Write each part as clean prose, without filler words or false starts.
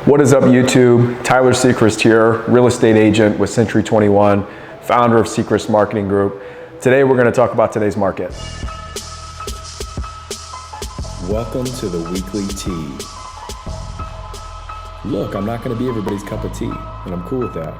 What is up, YouTube? Tyler Sechrist here, real estate agent with Century 21, founder of Sechrist Marketing Group. Today we're going to talk about today's market. Welcome to the Weekly Tea. Look, I'm not going to be everybody's cup of tea, and I'm cool with that.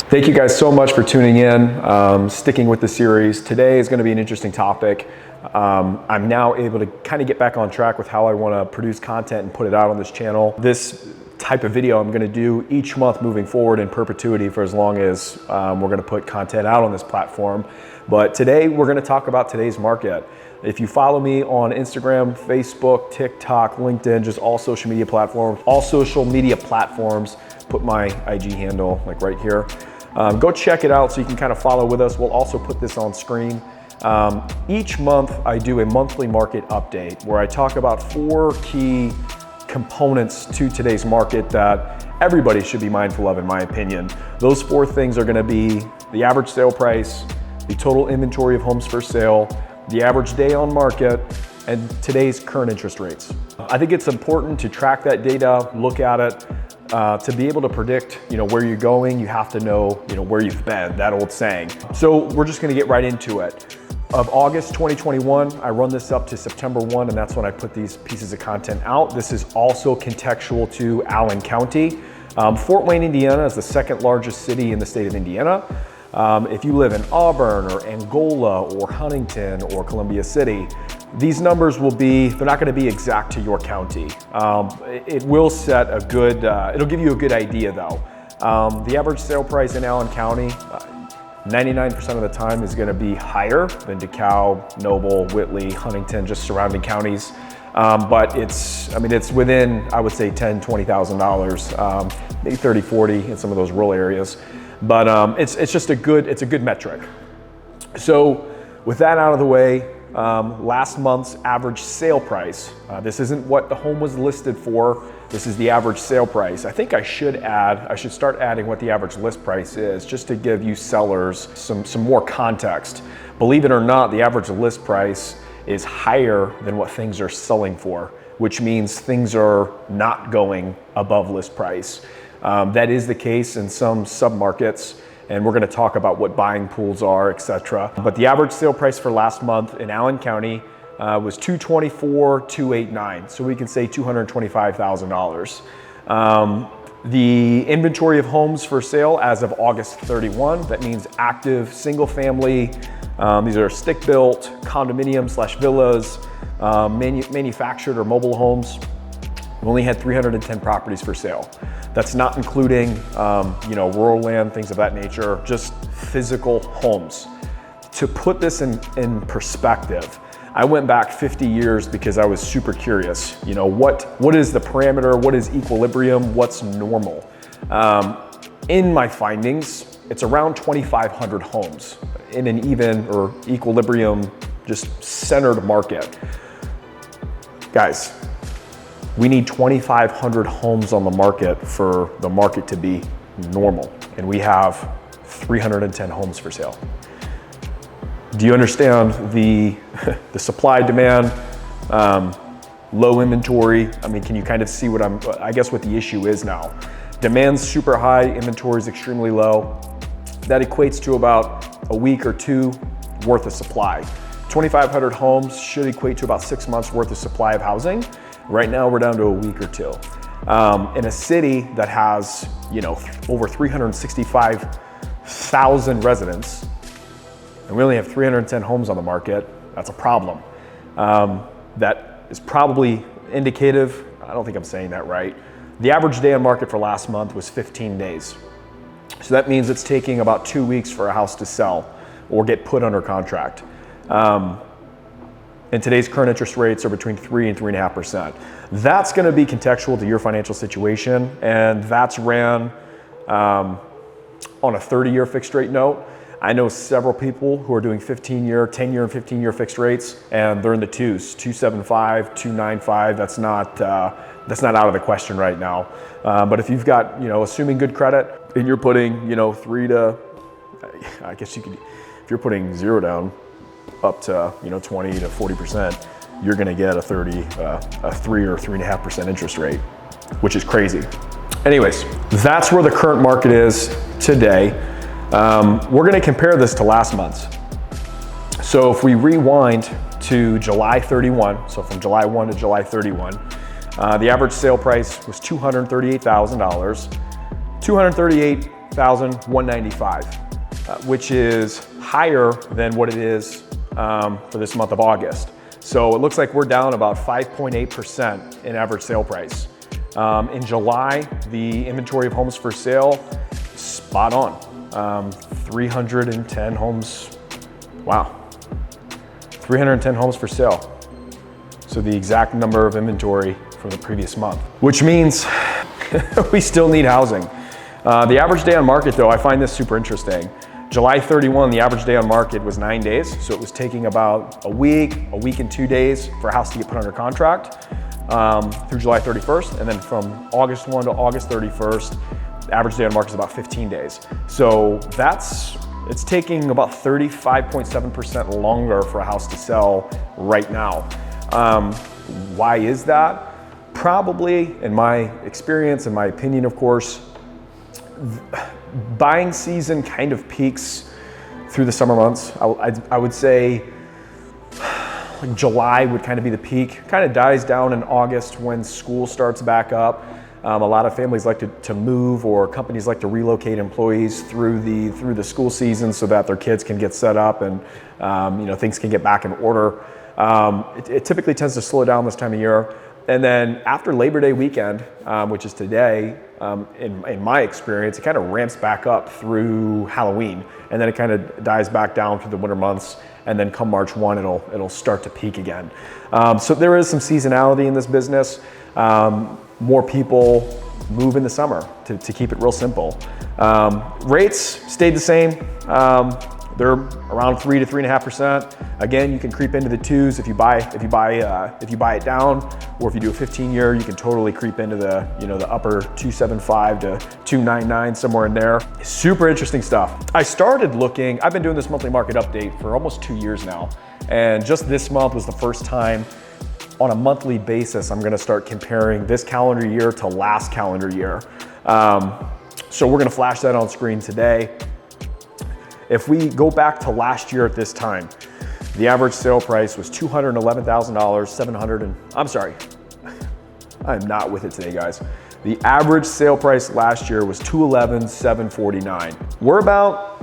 Thank you guys so much for tuning in, sticking with the series. Today is going to be an interesting topic. I'm now able to kind of get back on track with how I want to produce content and put it out on this channel. This type of video I'm going to do each month moving forward in perpetuity for as long as we're going to put content out on this platform. But today we're going to talk about today's market. If you follow me on Instagram, Facebook, TikTok, LinkedIn, just all social media platforms, put my IG handle like right here. Go check it out so you can kind of follow with us. We'll also put this on screen. Each month I do a monthly market update where I talk about 4 key components to today's market that everybody should be mindful of, in my opinion. Those 4 things are going to be the average sale price, the total inventory of homes for sale, the average day on market, and today's current interest rates. I think it's important to track that data, look at it. To be able to predict, where you're going, you have to know, where you've been, that old saying. So we're just gonna get right into it. Of August 2021, I run this up to September 1, and that's when I put these pieces of content out. This is also contextual to Allen County. Fort Wayne, Indiana is the 2nd largest city in the state of Indiana. If you live in Auburn or Angola or Huntington or Columbia City, these numbers they're not going to be exact to your county. It will set a good, it'll give you a good idea though. The average sale price in Allen County, 99% of the time is going to be higher than DeKalb, Noble, Whitley, Huntington, just surrounding counties. But it's within, I would say, $10,000, $20,000, maybe 30, 40 in some of those rural areas. But it's just a good metric. So with that out of the way, last month's average sale price, this isn't what the home was listed for, this is the average sale price. I think I should start adding what the average list price is, just to give you sellers some more context. Believe it or not, the average list price is higher than what things are selling for, which means things are not going above list price. That is the case in some submarkets, and we're going to talk about what buying pools are, etc. But the average sale price for last month in Allen County was $224,289, so we can say $225,000. The inventory of homes for sale as of August 31, that means active single family, these are stick-built condominium/villas, manufactured or mobile homes. We only had 310 properties for sale. That's not including, rural land, things of that nature, just physical homes. To put this in perspective, I went back 50 years because I was super curious. What is the parameter? What is equilibrium? What's normal? In my findings, it's around 2,500 homes in an even or equilibrium, just centered market. Guys, we need 2,500 homes on the market for the market to be normal, and we have 310 homes for sale. Do you understand the supply demand, low inventory? Can you kind of see what the issue is now? Demand's super high, inventory is extremely low. That equates to about a week or 2 worth of supply. 2,500 homes should equate to about 6 months worth of supply of housing. Right now we're down to a week or 2. In a city that has, over 365,000 residents, and we only have 310 homes on the market, that's a problem. That is probably indicative. I don't think I'm saying that right. The average day on market for last month was 15 days. So that means it's taking about 2 weeks for a house to sell or get put under contract. And today's current interest rates are between 3 and 3.5%. That's going to be contextual to your financial situation, and that's ran on a 30-year fixed rate note. I know several people who are doing 10-year and 15-year fixed rates, and they're in the twos, 2.75, 2.95. That's not out of the question right now. But if you've got, assuming good credit, and you're putting, I guess you could, if you're putting 0 down up to, 20 to 40%, you're going to get a 3 or 3.5% interest rate, which is crazy. Anyways, that's where the current market is today. We're going to compare this to last month's. So if we rewind to July 31, so from July 1 to July 31, the average sale price was $238,000, $238,195, which is higher than what it is for this month of August. So it looks like we're down about 5.8% in average sale price. In July, the inventory of homes for sale, spot on. 310 homes, wow. 310 homes for sale. So the exact number of inventory from the previous month, which means we still need housing. The average day on market though, I find this super interesting. July 31, the average day on market was 9 days. So it was taking about a week and 2 days for a house to get put under contract through July 31st. And then from August 1 to August 31st, the average day on market is about 15 days. So it's taking about 35.7% longer for a house to sell right now. Why is that? Probably, in my experience, in my opinion, of course, buying season kind of peaks through the summer months. I would say like July would kind of be the peak, kind of dies down in August when school starts back up. A lot of families like to move, or companies like to relocate employees through the school season so that their kids can get set up and things can get back in order. It typically tends to slow down this time of year. And then after Labor Day weekend, which is today, in my experience, it kind of ramps back up through Halloween, and then it kind of dies back down through the winter months, and then come March 1, it'll start to peak again. So there is some seasonality in this business. More people move in the summer, to keep it real simple. Rates stayed the same. They're around 3 to 3.5%. Again, you can creep into the twos if you buy it down, or if you do a 15-year, you can totally creep into the upper 2.75 to 2.99, somewhere in there. Super interesting stuff. I've been doing this monthly market update for almost 2 years now, and just this month was the first time on a monthly basis I'm going to start comparing this calendar year to last calendar year. So we're going to flash that on screen today. If we go back to last year at this time, the average sale price was $211,700. I'm not with it today, guys. The average sale price last year was $211,749. We're about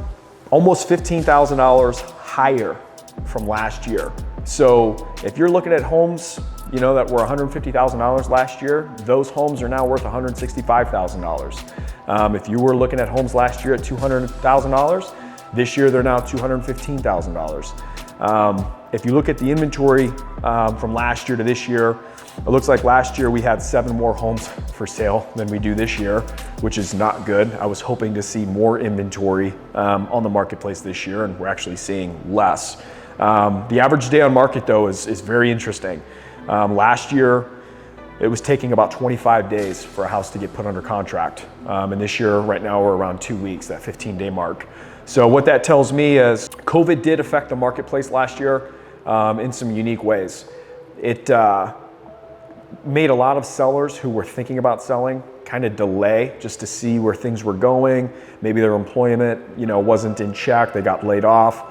almost $15,000 higher from last year. So if you're looking at homes, that were $150,000 last year, those homes are now worth $165,000. If you were looking at homes last year at $200,000, this year they're now $215,000. If you look at the inventory from last year to this year, it looks like last year we had 7 more homes for sale than we do this year, which is not good. I was hoping to see more inventory on the marketplace this year, and we're actually seeing less. The average day on market though is very interesting. Last year, it was taking about 25 days for a house to get put under contract. And this year, right now, we're around 2 weeks, that 15-day mark. So what that tells me is COVID did affect the marketplace last year in some unique ways. It made a lot of sellers who were thinking about selling kind of delay just to see where things were going. Maybe their employment, wasn't in check, they got laid off.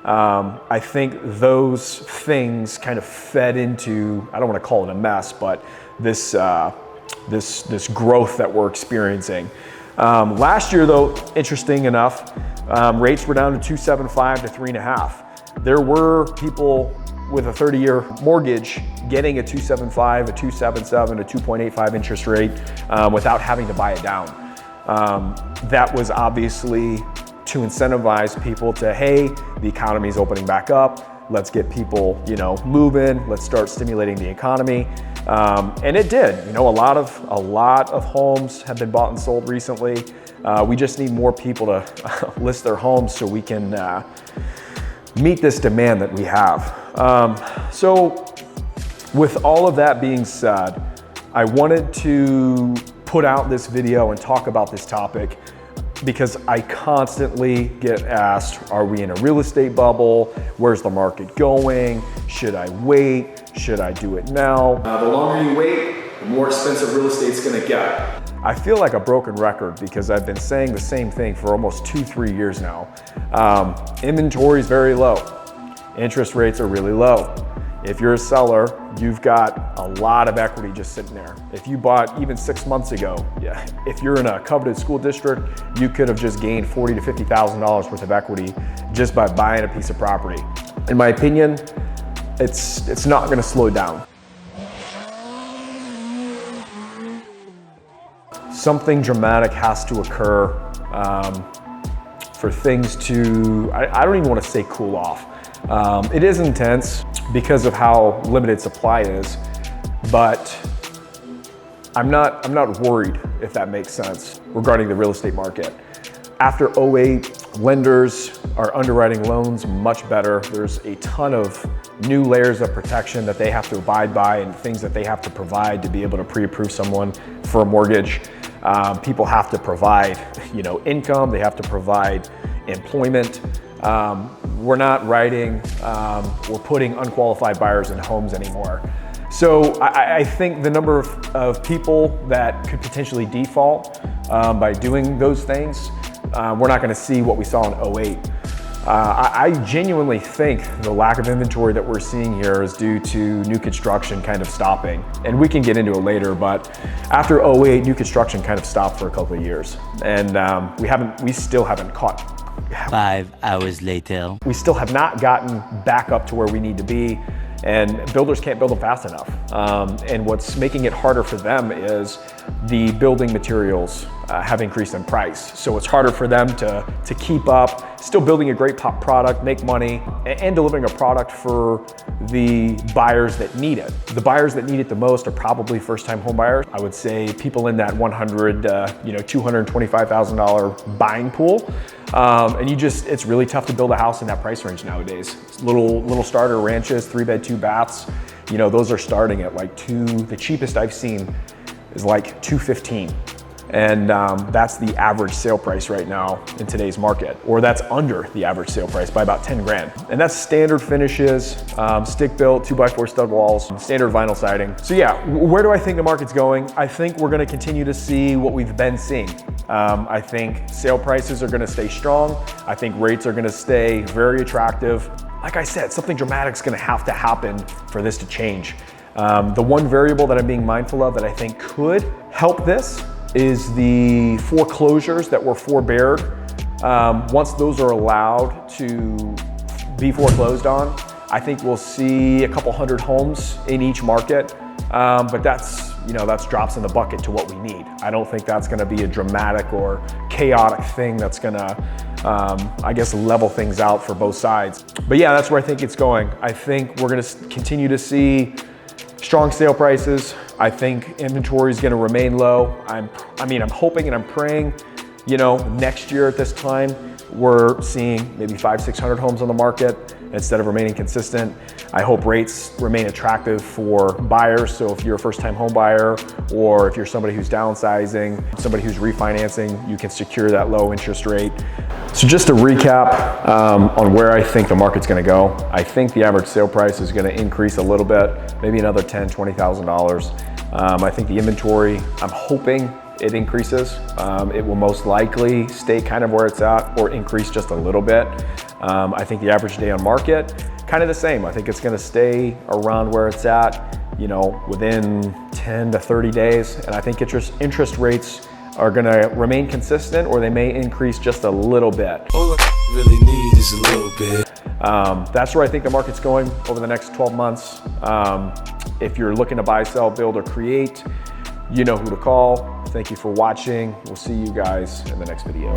I think those things kind of fed into, I don't want to call it a mess, but this growth that we're experiencing. Last year though, interesting enough, rates were down to 2.75 to 3.5. There were people with a 30-year mortgage getting a 2.75, a 2.77, a 2.85 interest rate without having to buy it down. That was obviously to incentivize people to, hey, the economy's opening back up. let's get people, moving, let's start stimulating the economy. And it did. A lot of homes have been bought and sold recently. We just need more people to list their homes so we can meet this demand that we have. So with all of that being said, I wanted to put out this video and talk about this topic because I constantly get asked, are we in a real estate bubble? Where's the market going? Should I wait? Should I do it now? The longer you wait, the more expensive real estate's gonna get. I feel like a broken record because I've been saying the same thing for almost 2-3 years now. Inventory is very low. Interest rates are really low. If you're a seller, you've got a lot of equity just sitting there. If you bought even 6 months ago, if you're in a coveted school district, you could have just gained $40,000 to $50,000 worth of equity just by buying a piece of property. In my opinion, it's not gonna slow down. Something dramatic has to occur for things to, I don't even wanna say cool off. It is intense because of how limited supply is, but I'm not worried, if that makes sense, regarding the real estate market. After 2008, lenders are underwriting loans much better. There's a ton of new layers of protection that they have to abide by and things that they have to provide to be able to pre-approve someone for a mortgage. People have to provide, income. They have to provide employment. We're not we're putting unqualified buyers in homes anymore. So I think the number of people that could potentially default by doing those things, we're not gonna see what we saw in 2008. I genuinely think the lack of inventory that we're seeing here is due to new construction kind of stopping. And we can get into it later, but after 2008, new construction kind of stopped for a couple of years. And we still haven't caught 5 hours later. We still have not gotten back up to where we need to be, and builders can't build them fast enough. And what's making it harder for them is the building materials have increased in price. So it's harder for them to keep up, still building a great product, make money, and delivering a product for the buyers that need it. The buyers that need it the most are probably first-time home buyers. I would say people in that $225,000 buying pool. And it's really tough to build a house in that price range nowadays. Little starter ranches, 3-bed, 2 baths, those are starting at like the cheapest I've seen is like $215. And that's the average sale price right now in today's market, or that's under the average sale price by about 10 grand. And that's standard finishes, stick built, 2x4 stud walls, standard vinyl siding. So yeah, where do I think the market's going? I think we're gonna continue to see what we've been seeing. I think sale prices are gonna stay strong. I think rates are gonna stay very attractive. Like I said, something dramatic is gonna have to happen for this to change. The one variable that I'm being mindful of that I think could help this is the foreclosures that were forbeared. Once those are allowed to be foreclosed on, I think we'll see a couple hundred homes in each market, but that's drops in the bucket to what we need. I don't think that's gonna be a dramatic or chaotic thing that's gonna, level things out for both sides. But yeah, that's where I think it's going. I think we're gonna continue to see strong sale prices. I think inventory is gonna remain low. I'm hoping and I'm praying, next year at this time, we're seeing maybe 500-600 homes on the market instead of remaining consistent. I hope rates remain attractive for buyers. So if you're a first-time home buyer, or if you're somebody who's downsizing, somebody who's refinancing, you can secure that low interest rate. So just to recap on where I think the market's gonna go, I think the average sale price is gonna increase a little bit, maybe another $10,000, $20,000. I think the inventory, I'm hoping it increases. It will most likely stay kind of where it's at or increase just a little bit. I think the average day on market, kind of the same. I think it's gonna stay around where it's at, within 10 to 30 days. And I think interest rates are gonna remain consistent, or they may increase just a little bit. All I really need is a little bit. That's where I think the market's going over the next 12 months. If you're looking to buy, sell, build, or create, you know who to call. Thank you for watching. We'll see you guys in the next video.